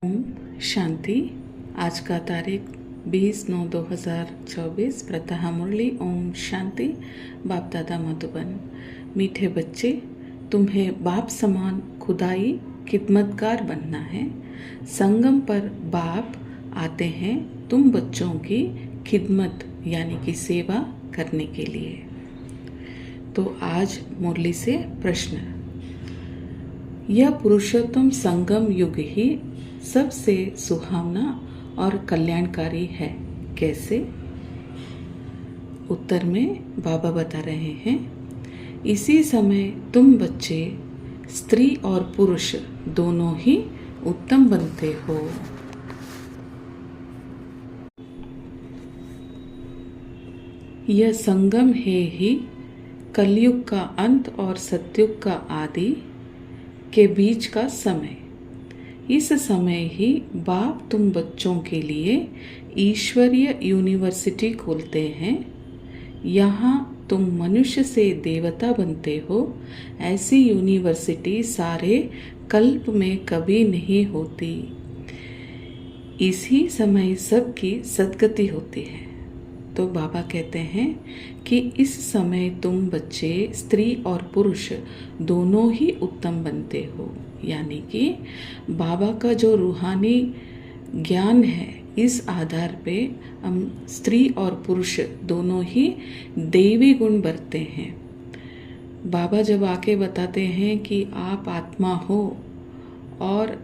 ओम शांति। आज का तारीख 20/9/2024। प्रतः मुरली। ओम शांति। बाप दादा मधुबन। मीठे बच्चे, तुम्हें बाप समान खुदाई खिदमतगार बनना है। संगम पर बाप आते हैं तुम बच्चों की खिदमत यानी कि सेवा करने के लिए। तो आज मुरली से प्रश्न। यह पुरुषोत्तम संगम युग ही सबसे सुहावना और कल्याणकारी है, कैसे? उत्तर में बाबा बता रहे हैं, इसी समय तुम बच्चे स्त्री और पुरुष दोनों ही उत्तम बनते हो। यह संगम है ही कलयुग का अंत और सतयुग का आदि के बीच का समय। इस समय ही बाप तुम बच्चों के लिए ईश्वरीय यूनिवर्सिटी खोलते हैं। यहाँ तुम मनुष्य से देवता बनते हो। ऐसी यूनिवर्सिटी सारे कल्प में कभी नहीं होती। इसी समय सबकी सद्गति होती है। तो बाबा कहते हैं कि इस समय तुम बच्चे स्त्री और पुरुष दोनों ही उत्तम बनते हो, यानी कि बाबा का जो रूहानी ज्ञान है, इस आधार पे हम स्त्री और पुरुष दोनों ही देवी गुण बरतते हैं। बाबा जब आके बताते हैं कि आप आत्मा हो और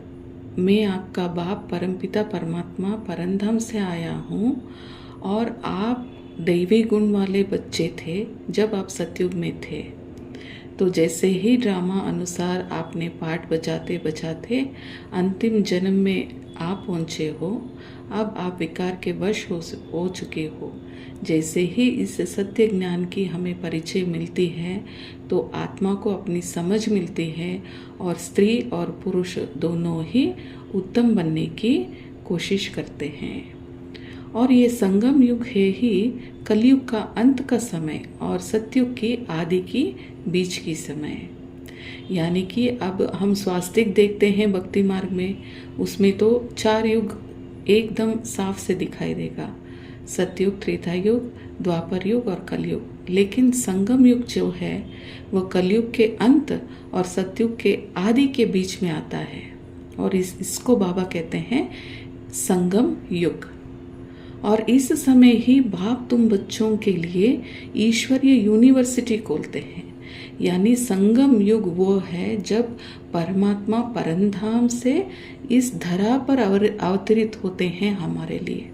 मैं आपका बाप परमपिता परमात्मा परमधाम से आया हूँ और आप दैवी गुण वाले बच्चे थे जब आप सतयुग में थे। तो जैसे ही ड्रामा अनुसार आपने पाठ बजाते बजाते अंतिम जन्म में आप पहुँचे हो, अब आप विकार के वश हो चुके हो। जैसे ही इस सत्य ज्ञान की हमें परिचय मिलती है तो आत्मा को अपनी समझ मिलती है और स्त्री और पुरुष दोनों ही उत्तम बनने की कोशिश करते हैं। और ये संगम युग है ही कलयुग का अंत का समय और सतयुग की आदि की बीच की समय। यानी कि अब हम स्वास्तिक देखते हैं भक्ति मार्ग में, उसमें तो 4 युग एकदम साफ से दिखाई देगा, सतयुग, त्रेता युग, द्वापर युग और कलयुग। लेकिन संगम युग जो है वह कलयुग के अंत और सतयुग के आदि के बीच में आता है और इसको बाबा कहते हैं संगम युग। और इस समय ही बाप तुम बच्चों के लिए ईश्वरीय यूनिवर्सिटी खोलते हैं। यानी संगम युग वो है जब परमात्मा परमधाम से इस धरा पर अवतरित होते हैं हमारे लिए।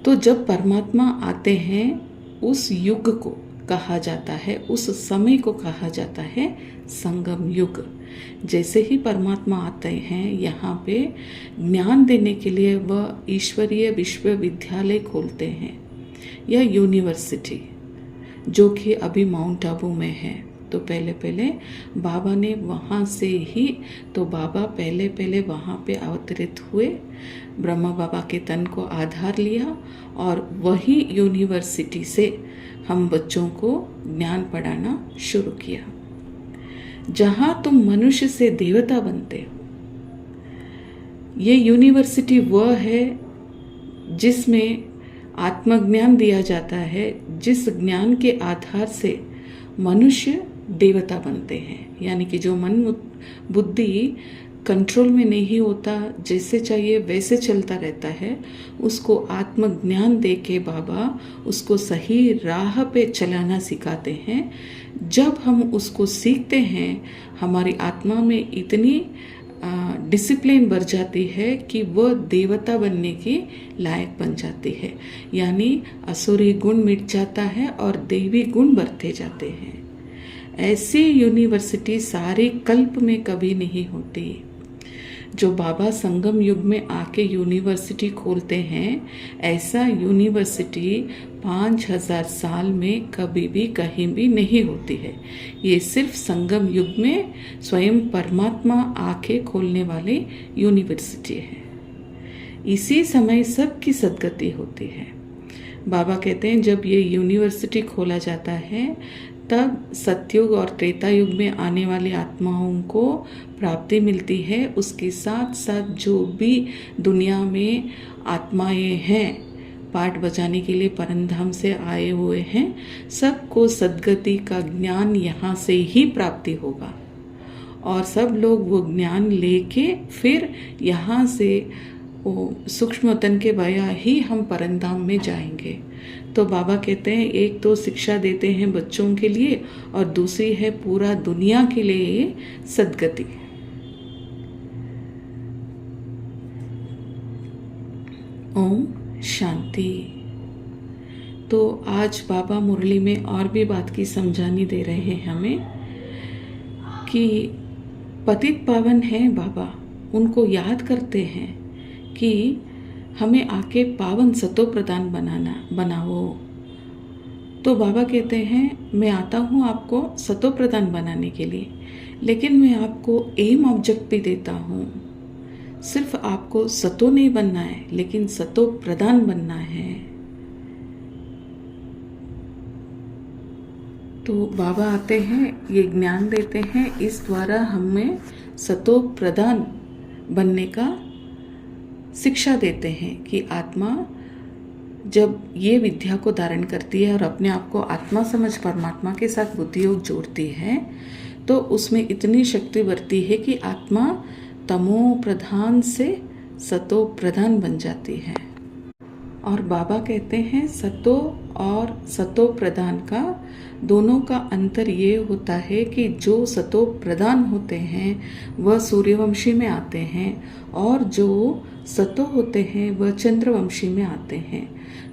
तो जब परमात्मा आते हैं उस युग को कहा जाता है, उस समय को कहा जाता है संगम युग। जैसे ही परमात्मा आते हैं यहाँ पे ज्ञान देने के लिए वह ईश्वरीय विश्वविद्यालय खोलते हैं, यह यूनिवर्सिटी जो कि अभी माउंट आबू में है। तो पहले बाबा ने वहाँ से ही, तो बाबा पहले वहाँ पे अवतरित हुए, ब्रह्मा बाबा के तन को आधार लिया और वही यूनिवर्सिटी से हम बच्चों को ज्ञान पढ़ाना शुरू किया। जहाँ तुम मनुष्य से देवता बनते हो, ये यूनिवर्सिटी वह है जिसमें आत्मज्ञान दिया जाता है, जिस ज्ञान के आधार से मनुष्य देवता बनते हैं। यानी कि जो मन बुद्धि कंट्रोल में नहीं होता, जैसे चाहिए वैसे चलता रहता है, उसको आत्मज्ञान दे के बाबा उसको सही राह पे चलाना सिखाते हैं। जब हम उसको सीखते हैं हमारी आत्मा में इतनी डिसिप्लिन बढ़ जाती है कि वह देवता बनने की लायक बन जाती है। यानी असुरी गुण मिट जाता है और देवी गुण बढ़ते जाते हैं। ऐसी यूनिवर्सिटी सारे कल्प में कभी नहीं होती। जो बाबा संगम युग में आके यूनिवर्सिटी खोलते हैं, ऐसा यूनिवर्सिटी 5000 साल में कभी भी कहीं भी नहीं होती है। ये सिर्फ संगम युग में स्वयं परमात्मा आके खोलने वाली यूनिवर्सिटी है। इसी समय सबकी सद्गति होती है। बाबा कहते हैं जब ये यूनिवर्सिटी खोला जाता है तब सतयुग और त्रेता युग में आने वाली आत्माओं को प्राप्ति मिलती है। उसके साथ साथ जो भी दुनिया में आत्माएं हैं पाठ बजाने के लिए परमधाम से आए हुए हैं, सबको सद्गति का ज्ञान यहाँ से ही प्राप्ति होगा और सब लोग वो ज्ञान लेके फिर यहाँ से वो सूक्ष्म तन के बया ही हम परमधाम में जाएंगे। तो बाबा कहते हैं एक तो शिक्षा देते हैं बच्चों के लिए और दूसरी है पूरा दुनिया के लिए सद्गति। ओम शांति। तो आज बाबा मुरली में और भी बात की समझानी दे रहे हैं हमें कि पतित पावन हैं बाबा, उनको याद करते हैं कि हमें आके पावन सतो प्रदान बनाओ। तो बाबा कहते हैं मैं आता हूँ आपको सतो प्रदान बनाने के लिए, लेकिन मैं आपको एम ऑब्जेक्ट भी देता हूँ। सिर्फ आपको सतो नहीं बनना है, लेकिन सतो प्रदान बनना है। तो बाबा आते हैं, ये ज्ञान देते हैं, इस द्वारा हमें सतो प्रदान बनने का शिक्षा देते हैं कि आत्मा जब ये विद्या को धारण करती है और अपने आप को आत्मा समझ परमात्मा के साथ बुद्धि योग जोड़ती है, तो उसमें इतनी शक्ति बढ़ती है कि आत्मा तमो प्रधान से सतो प्रधान बन जाती है। और बाबा कहते हैं सतो और सतो प्रधान का दोनों का अंतर ये होता है कि जो सतो प्रधान होते हैं वह सूर्यवंशी में आते हैं और जो सतो होते हैं वह चंद्रवंशी में आते हैं।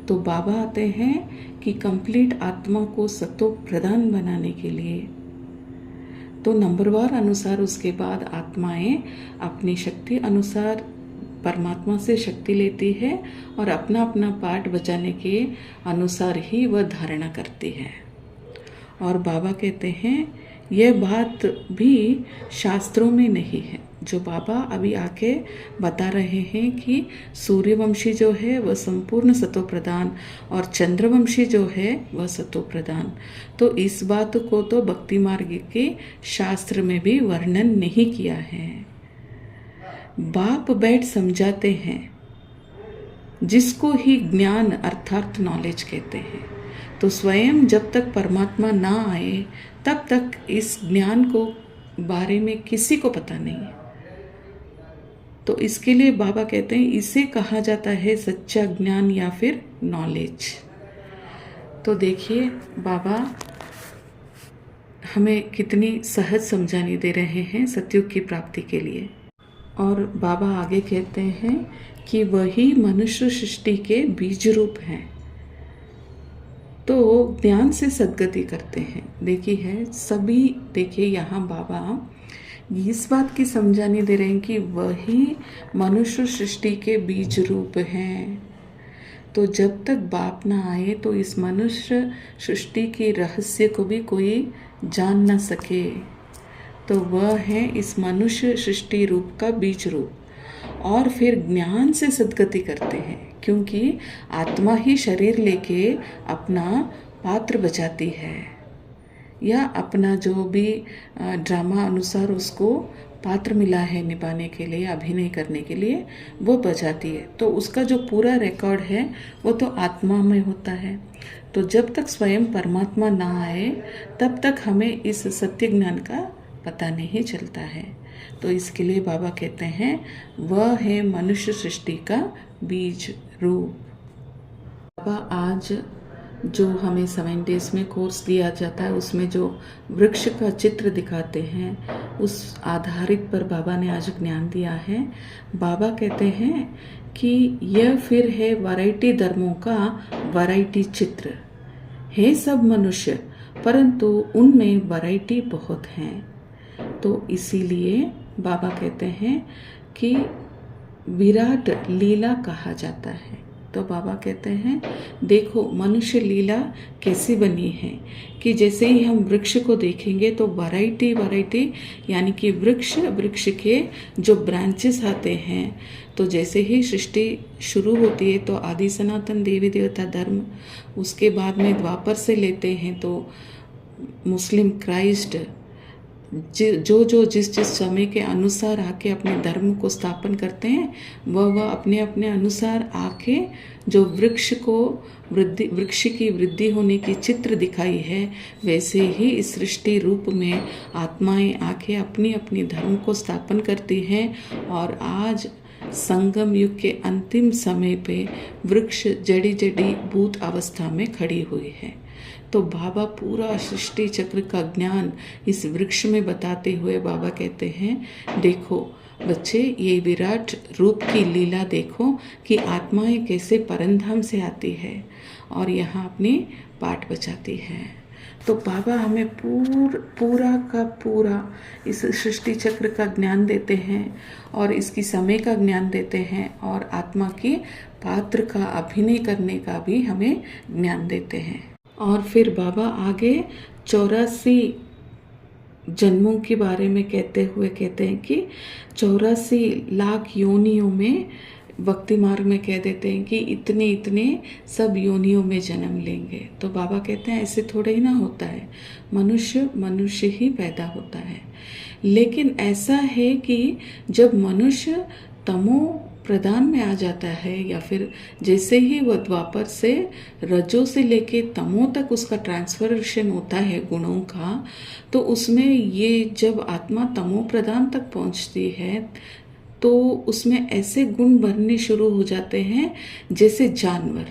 तो बाबा आते हैं कि कंप्लीट आत्मा को सतो प्रधान बनाने के लिए। तो नंबरवार अनुसार उसके बाद आत्माएं अपनी शक्ति अनुसार परमात्मा से शक्ति लेती है और अपना अपना पाठ बजाने के अनुसार ही वह धारणा करती है। और बाबा कहते हैं यह बात भी शास्त्रों में नहीं है। जो बाबा अभी आके बता रहे हैं कि सूर्यवंशी जो है वह संपूर्ण सतो प्रधान और चंद्रवंशी जो है वह सतो प्रधान। तो इस बात को तो भक्ति मार्ग के शास्त्र में भी वर्णन नहीं किया है। बाप बैठ समझाते हैं, जिसको ही ज्ञान अर्थात नॉलेज कहते हैं। तो स्वयं जब तक परमात्मा ना आए तब तक इस ज्ञान को बारे में किसी को पता नहीं है। तो इसके लिए बाबा कहते हैं इसे कहा जाता है सच्चा ज्ञान या फिर नॉलेज। तो देखिए बाबा हमें कितनी सहज समझानी दे रहे हैं सतयुग की प्राप्ति के लिए। और बाबा आगे कहते हैं कि वही मनुष्य सृष्टि के बीज रूप हैं। तो ज्ञान से सद्गति करते हैं। देखिए है सभी, देखिए यहाँ बाबा इस बात की समझानी दे रहे हैं कि वही मनुष्य सृष्टि के बीज रूप हैं। तो जब तक बाप ना आए तो इस मनुष्य सृष्टि के रहस्य को भी कोई जान ना सके। तो वह है इस मनुष्य सृष्टि रूप का बीज रूप। और फिर ज्ञान से सद्गति करते हैं, क्योंकि आत्मा ही शरीर लेके अपना पात्र बजाती है या अपना जो भी ड्रामा अनुसार उसको पात्र मिला है निभाने के लिए, अभिनय करने के लिए, वो बजाती है। तो उसका जो पूरा रिकॉर्ड है वो तो आत्मा में होता है। तो जब तक स्वयं परमात्मा ना आए तब तक हमें इस सत्य ज्ञान का पता नहीं चलता है। तो इसके लिए बाबा कहते हैं वह है मनुष्य सृष्टि का बीज रूप। बाबा आज जो हमें 7 डेज में कोर्स दिया जाता है उसमें जो वृक्ष का चित्र दिखाते हैं उस आधारित पर बाबा ने आज ज्ञान दिया है। बाबा कहते हैं कि यह फिर है वैरायटी धर्मों का वैरायटी चित्र है। सब मनुष्य, परंतु उनमें वैरायटी बहुत हैं। तो इसीलिए बाबा कहते हैं कि विराट लीला कहा जाता है। तो बाबा कहते हैं देखो मनुष्य लीला कैसी बनी है कि जैसे ही हम वृक्ष को देखेंगे तो वैरायटी यानी कि वृक्ष के जो ब्रांचेस आते हैं। तो जैसे ही सृष्टि शुरू होती है तो आदि सनातन देवी देवता धर्म, उसके बाद में द्वापर से लेते हैं तो मुस्लिम क्राइस्ट जो जो जिस जिस समय के अनुसार आके अपने धर्म को स्थापन करते हैं, वह अपने अपने अनुसार आके जो वृक्ष की वृद्धि होने की चित्र दिखाई है, वैसे ही इस सृष्टि रूप में आत्माएं आके अपनी अपनी धर्म को स्थापन करती हैं। और आज संगम युग के अंतिम समय पे वृक्ष जड़ी जड़ी भूत अवस्था में खड़ी हुई है। तो बाबा पूरा सृष्टि चक्र का ज्ञान इस वृक्ष में बताते हुए बाबा कहते हैं, देखो बच्चे, ये विराट रूप की लीला देखो कि आत्माएं कैसे परमधाम से आती है और यहाँ अपनी पाठ बचाती है। तो बाबा हमें पूरा का पूरा इस सृष्टि चक्र का ज्ञान देते हैं और इसकी समय का ज्ञान देते हैं और आत्मा की पात्र का अभिनय करने का भी हमें ज्ञान देते हैं। और फिर बाबा आगे 84 जन्मों के बारे में कहते हुए कहते हैं कि 84 लाख योनियों में, भक्ति मार्ग में कह देते हैं कि इतने इतने सब योनियों में जन्म लेंगे। तो बाबा कहते हैं ऐसे थोड़े ही ना होता है, मनुष्य ही पैदा होता है। लेकिन ऐसा है कि जब मनुष्य तमो प्रधान में आ जाता है, या फिर जैसे ही वह द्वापर से रजो से लेके तमो तक उसका ट्रांसफरेशन होता है गुणों का, तो उसमें ये जब आत्मा तमो प्रधान तक पहुंचती है तो उसमें ऐसे गुण बनने शुरू हो जाते हैं जैसे जानवर।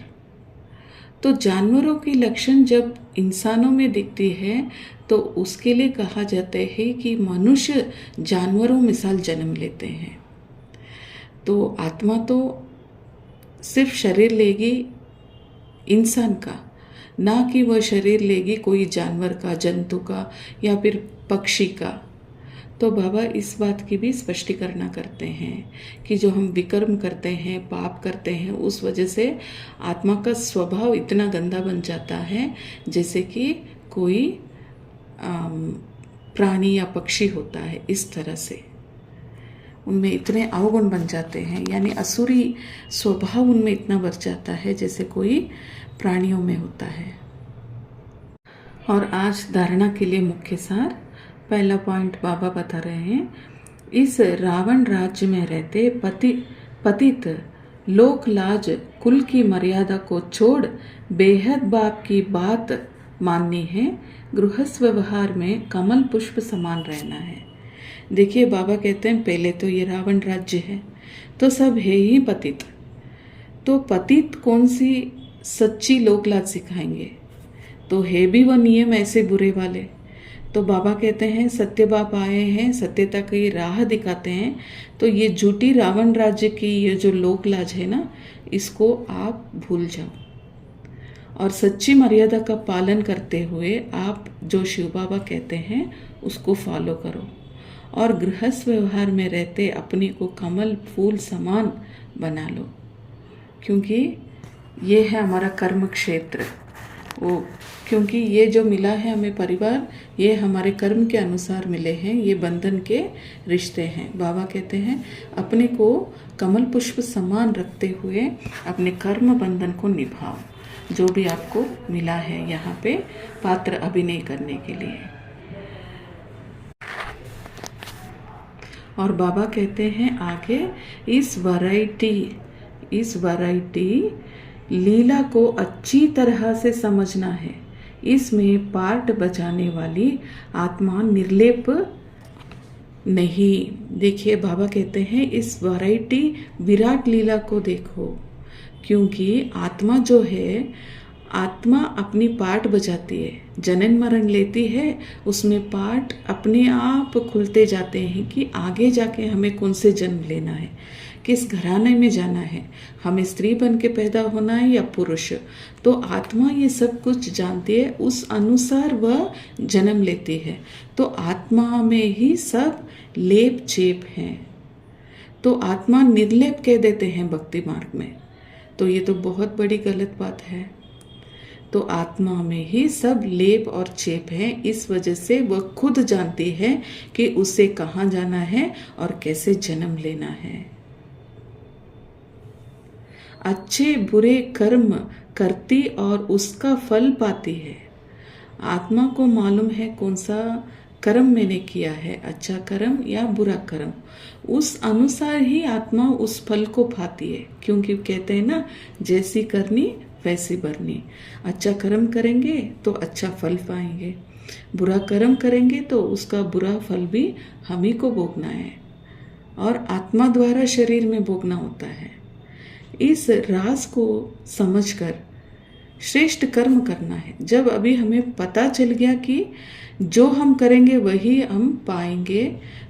तो जानवरों की लक्षण जब इंसानों में दिखती है तो उसके लिए कहा जाता है कि मनुष्य जानवरों मिसाल जन्म लेते हैं। तो आत्मा तो सिर्फ शरीर लेगी इंसान का, ना कि वह शरीर लेगी कोई जानवर का, जंतु का या फिर पक्षी का। तो बाबा इस बात की भी स्पष्टीकरण करते हैं कि जो हम विकर्म करते हैं, पाप करते हैं, उस वजह से आत्मा का स्वभाव इतना गंदा बन जाता है जैसे कि कोई प्राणी या पक्षी होता है। इस तरह से उनमें इतने अवगुण बन जाते हैं, यानी असुरी स्वभाव उनमें इतना बढ़ जाता है जैसे कोई प्राणियों में होता है। और आज धारणा के लिए मुख्य सार, पहला पॉइंट बाबा बता रहे हैं, इस रावण राज्य में रहते पतित लोक लाज कुल की मर्यादा को छोड़ बेहद बाप की बात माननी है, गृहस्थ व्यवहार में कमल पुष्प समान रहना है। देखिए बाबा कहते हैं पहले तो ये रावण राज्य है तो सब है ही पतित। तो पतित कौन सी सच्ची लोक लाज सिखाएंगे? तो है भी वह नियम ऐसे बुरे वाले। तो बाबा कहते हैं सत्य बाप आए हैं, सत्यता की राह दिखाते हैं। तो ये झूठी रावण राज्य की ये जो लोक लाज है ना, इसको आप भूल जाओ और सच्ची मर्यादा का पालन करते हुए आप जो शिव बाबा कहते हैं उसको फॉलो करो और गृहस्थ व्यवहार में रहते अपने को कमल फूल समान बना लो, क्योंकि ये है हमारा कर्म क्षेत्र। क्योंकि ये जो मिला है हमें परिवार, ये हमारे कर्म के अनुसार मिले हैं, ये बंधन के रिश्ते हैं। बाबा कहते हैं अपने को कमल पुष्प समान रखते हुए अपने कर्म बंधन को निभाओ, जो भी आपको मिला है यहाँ पे पात्र अभिनय करने के लिए। और बाबा कहते हैं आगे, इस वैरायटी लीला को अच्छी तरह से समझना है। इसमें पार्ट बजाने वाली आत्मा निर्लेप नहीं। देखिए बाबा कहते हैं इस वैरायटी विराट लीला को देखो, क्योंकि आत्मा जो है, आत्मा अपनी पार्ट बजाती है, जनन मरण लेती है, उसमें पार्ट अपने आप खुलते जाते हैं कि आगे जाके हमें कौन से जन्म लेना है, किस घराने में जाना है, हमें स्त्री बन के पैदा होना है या पुरुष। तो आत्मा ये सब कुछ जानती है, उस अनुसार वह जन्म लेती है। तो आत्मा में ही सब लेप चेप हैं। तो आत्मा निर्लेप कह देते हैं भक्ति मार्ग में, तो ये तो बहुत बड़ी गलत बात है। तो आत्मा में ही सब लेप और चेप है, इस वजह से वह खुद जानती है कि उसे कहाँ जाना है और कैसे जन्म लेना है। अच्छे बुरे कर्म करती और उसका फल पाती है। आत्मा को मालूम है कौन सा कर्म मैंने किया है, अच्छा कर्म या बुरा कर्म। उस अनुसार ही आत्मा उस फल को पाती है, क्योंकि कहते हैं ना, जैसी करनी वैसी भरनी। अच्छा कर्म करेंगे तो अच्छा फल पाएंगे, बुरा कर्म करेंगे तो उसका बुरा फल भी हम ही को भोगना है, और आत्मा द्वारा शरीर में भोगना होता है। इस राज को समझकर श्रेष्ठ कर्म करना है। जब अभी हमें पता चल गया कि जो हम करेंगे वही हम पाएंगे,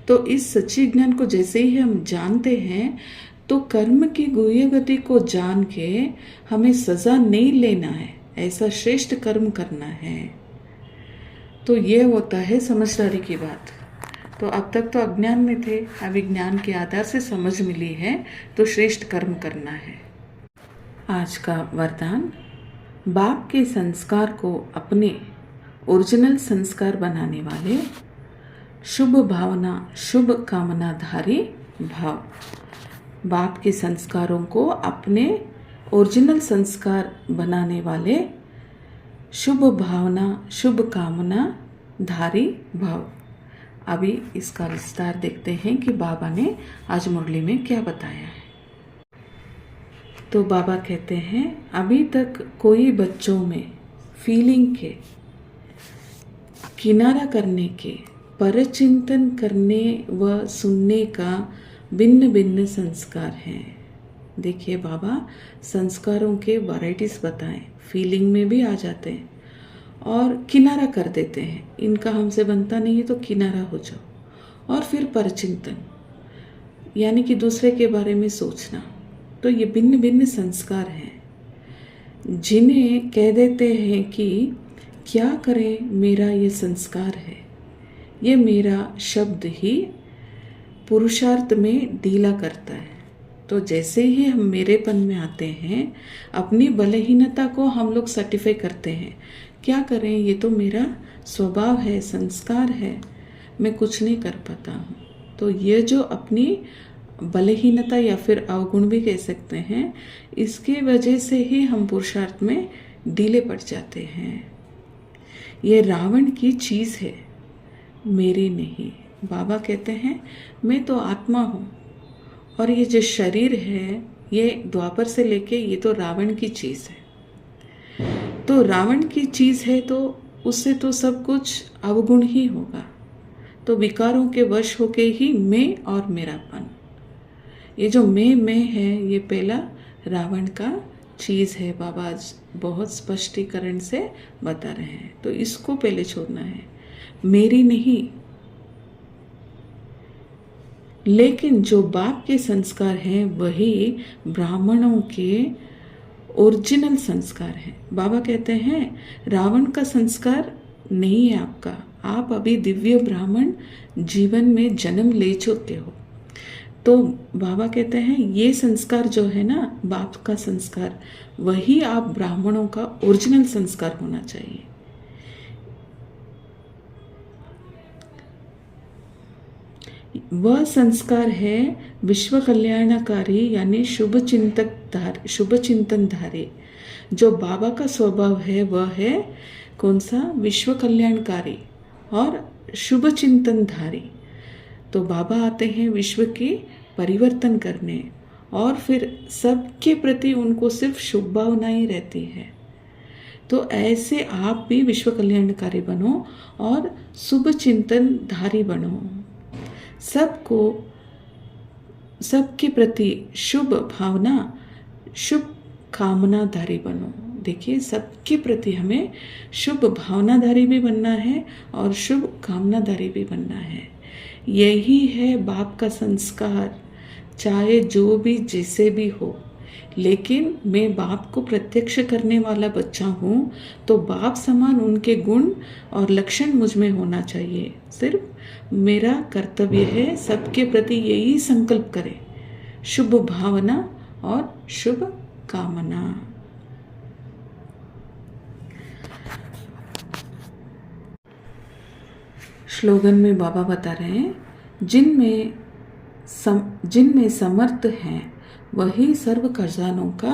तो इस सच्ची ज्ञान को जैसे ही हम जानते हैं, तो कर्म की गुह्य गति को जान के हमें सजा नहीं लेना है, ऐसा श्रेष्ठ कर्म करना है। तो ये होता है समझदारी की बात। तो अब तक तो अज्ञान में थे, अभी ज्ञान के आधार से समझ मिली है, तो श्रेष्ठ कर्म करना है। आज का वरदान, बाप के संस्कार को अपने ओरिजिनल संस्कार बनाने वाले, शुभ भावना शुभ कामनाधारी भाव। बाप के संस्कारों को अपने ओरिजिनल संस्कार बनाने वाले, शुभ भावना शुभ कामना धारी भाव। अभी इसका विस्तार देखते हैं कि बाबा ने आज मुरली में क्या बताया है। तो बाबा कहते हैं, अभी तक कोई बच्चों में फीलिंग के, किनारा करने के, परचिंतन करने व सुनने का भिन्न भिन्न संस्कार हैं। देखिए बाबा संस्कारों के वैरायटीज बताएं, फीलिंग में भी आ जाते हैं और किनारा कर देते हैं, इनका हमसे बनता नहीं है तो किनारा हो जाओ। और फिर परचिंतन, यानी कि दूसरे के बारे में सोचना। तो ये भिन्न भिन्न संस्कार हैं, जिन्हें कह देते हैं कि क्या करें, मेरा ये संस्कार है, ये मेरा शब्द ही पुरुषार्थ में ढीला करता है। तो जैसे ही हम मेरेपन में आते हैं, अपनी बलहीनता को हम लोग सर्टिफाई करते हैं, क्या करें, ये तो मेरा स्वभाव है, संस्कार है, मैं कुछ नहीं कर पाता हूँ। तो ये जो अपनी बलहीनता या फिर अवगुण भी कह सकते हैं, इसके वजह से ही हम पुरुषार्थ में ढीले पड़ जाते हैं। ये रावण की चीज़ है, मेरी नहीं। बाबा कहते हैं मैं तो आत्मा हूँ, और ये जो शरीर है ये द्वापर से लेके ये तो रावण की चीज़ है। तो रावण की चीज़ है तो उससे तो सब कुछ अवगुण ही होगा। तो विकारों के वश होके ही मैं और मेरापन, ये जो मैं है, ये पहला रावण का चीज़ है। बाबा आज बहुत स्पष्टीकरण से बता रहे हैं, तो इसको पहले छोड़ना है, मेरी नहीं। लेकिन जो बाप के संस्कार हैं वही ब्राह्मणों के ओरिजिनल संस्कार हैं। बाबा कहते हैं रावण का संस्कार नहीं है आपका, आप अभी दिव्य ब्राह्मण जीवन में जन्म ले चुके हो। तो बाबा कहते हैं ये संस्कार जो है ना, बाप का संस्कार, वही आप ब्राह्मणों का ओरिजिनल संस्कार होना चाहिए। वह संस्कार है विश्व कल्याणकारी, यानी शुभ चिंतनधारी। जो बाबा का स्वभाव है वह है कौन सा, विश्व कल्याणकारी और शुभ चिंतनधारी। तो बाबा आते हैं विश्व की परिवर्तन करने, और फिर सबके प्रति उनको सिर्फ शुभ भावना ही रहती है। तो ऐसे आप भी विश्व कल्याणकारी बनो और शुभ चिंतनधारी बनो। सबको, सबके प्रति शुभ भावना शुभ कामनाधारी बनो। देखिए सबके प्रति हमें शुभ भावनाधारी भी बनना है और शुभ कामनाधारी भी बनना है। यही है बाप का संस्कार, चाहे जो भी जैसे भी हो। लेकिन मैं बाप को प्रत्यक्ष करने वाला बच्चा हूँ, तो बाप समान उनके गुण और लक्षण मुझ में होना चाहिए। सिर्फ मेरा कर्तव्य है सबके प्रति यही संकल्प करें, शुभ भावना और शुभ कामना। श्लोगन में बाबा बता रहे हैं, जिनमें समर्थ हैं वही सर्व खजानों का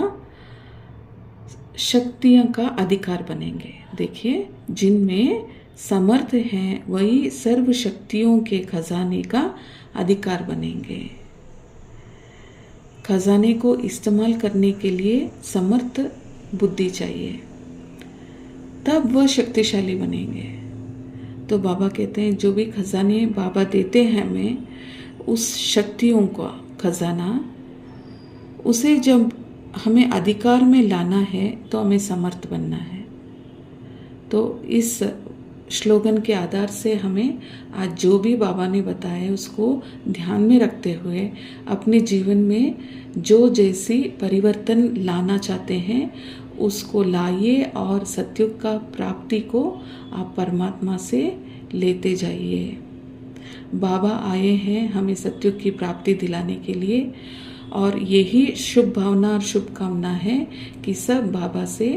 शक्तियों का अधिकार बनेंगे। देखिए, जिनमें समर्थ हैं वही सर्व शक्तियों के खजाने का अधिकार बनेंगे। खजाने को इस्तेमाल करने के लिए समर्थ बुद्धि चाहिए, तब वह शक्तिशाली बनेंगे। तो बाबा कहते हैं जो भी खजाने बाबा देते हैं हमें, उस शक्तियों का खजाना, उसे जब हमें अधिकार में लाना है तो हमें समर्थ बनना है। तो इस स्लोगन के आधार से हमें आज जो भी बाबा ने बताया है उसको ध्यान में रखते हुए अपने जीवन में जो जैसी परिवर्तन लाना चाहते हैं उसको लाइए और सत्युग का प्राप्ति को आप परमात्मा से लेते जाइए। बाबा आए हैं हमें सत्युग की प्राप्ति दिलाने के लिए, और यही शुभ भावना और शुभकामना है कि सब बाबा से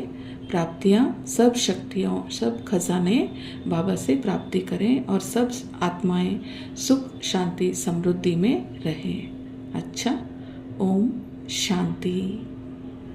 प्राप्तियाँ, सब शक्तियों, सब खजाने बाबा से प्राप्ति करें और सब आत्माएं सुख शांति समृद्धि में रहें। अच्छा, ओम शांति।